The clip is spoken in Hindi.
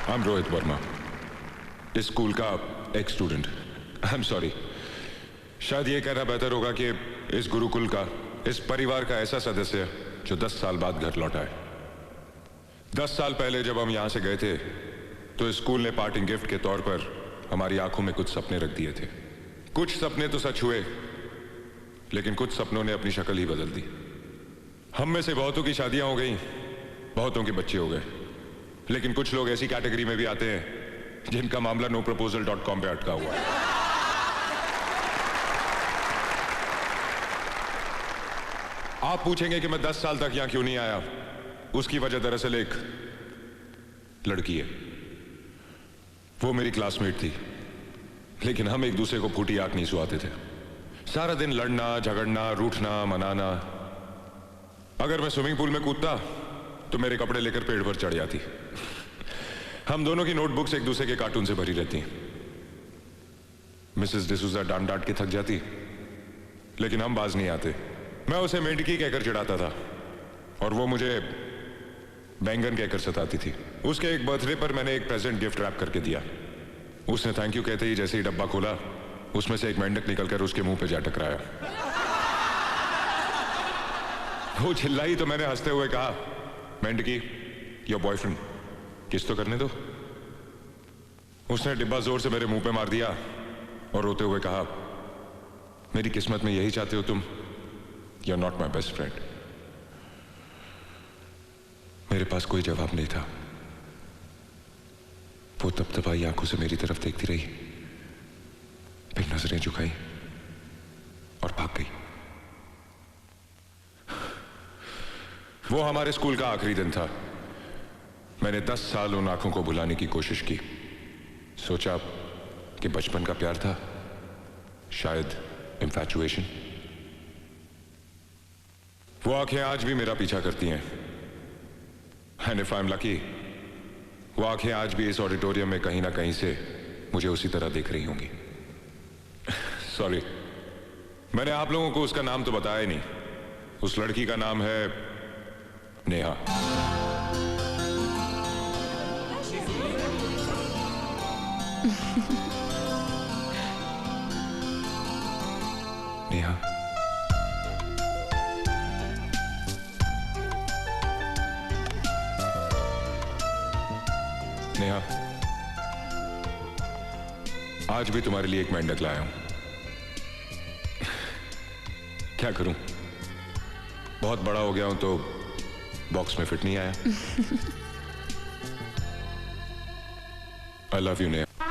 आई एम रोहित वर्मा, इस स्कूल का एक स्टूडेंट। आई एम सॉरी, शायद ये कहना बेहतर होगा कि इस गुरुकुल का, इस परिवार का ऐसा सदस्य जो 10 साल बाद घर लौटा है। 10 साल पहले जब हम यहां से गए थे तो स्कूल ने पार्टिंग गिफ्ट के तौर पर हमारी आंखों में कुछ सपने रख दिए थे। कुछ सपने तो सच हुए, लेकिन कुछ सपनों ने अपनी शक्ल ही बदल दी। हम में से बहुतों की शादियां हो गई, बहुतों के बच्चे हो गए, लेकिन कुछ लोग ऐसी कैटेगरी में भी आते हैं जिनका मामला noproposal.com पे अटका हुआ है। आप पूछेंगे कि मैं 10 साल तक यहां क्यों नहीं आया। उसकी वजह दरअसल एक लड़की है। वो मेरी क्लासमेट थी, लेकिन हम एक दूसरे को फूटी आंख नहीं सुहाते थे। सारा दिन लड़ना, झगड़ना, रूठना, मनाना। अगर मैं स्विमिंग पूल में कूदता तो मेरे कपड़े लेकर पेड़ पर चढ़ जाती। हम दोनों की नोटबुक्स एक दूसरे के कार्टून से भरी रहती। मिसेस डिसूजा डांट डांट के थक जाती, लेकिन हम बाज नहीं आते। मैं उसे मेंढकी कहकर चिढ़ाता था और वो मुझे बैंगन कहकर सताती थी। उसके एक बर्थडे पर मैंने एक प्रेजेंट गिफ्ट रैप करके दिया। उसने थैंक यू कहते ही जैसे ही डब्बा खोला, उसमें से एक मेंढक निकलकर उसके मुंह पे जा टकराया। वो चिल्लाई तो मैंने हंसते हुए कहा, मेंढकी, योर बॉयफ्रेंड, किस तो करने दो। उसने डिब्बा जोर से मेरे मुंह पे मार दिया और रोते हुए कहा, मेरी किस्मत में यही चाहते हो तुम? You're not my best friend। मेरे पास कोई जवाब नहीं था। वो तपतपाई आंखों से मेरी तरफ देखती रही, फिर नजरें झुकाई और भाग गई। वो हमारे स्कूल का आखिरी दिन था। मैंने 10 साल उन आंखों को भुलाने की कोशिश की। सोचा कि बचपन का प्यार था, शायद इंफैचुएशन। वो आंखें आज भी मेरा पीछा करती हैं। And if I am lucky, वो आंखें आज भी इस ऑडिटोरियम में कहीं ना कहीं से मुझे उसी तरह देख रही होंगी। सॉरी, मैंने आप लोगों को उसका नाम तो बताया ही नहीं। उस लड़की का नाम है नेहा। नेहा, नेहा, आज भी तुम्हारे लिए एक मेंढक लाया हूं। क्या करूं, बहुत बड़ा हो गया हूं तो बॉक्स में फिट नहीं आया। I love you Neha.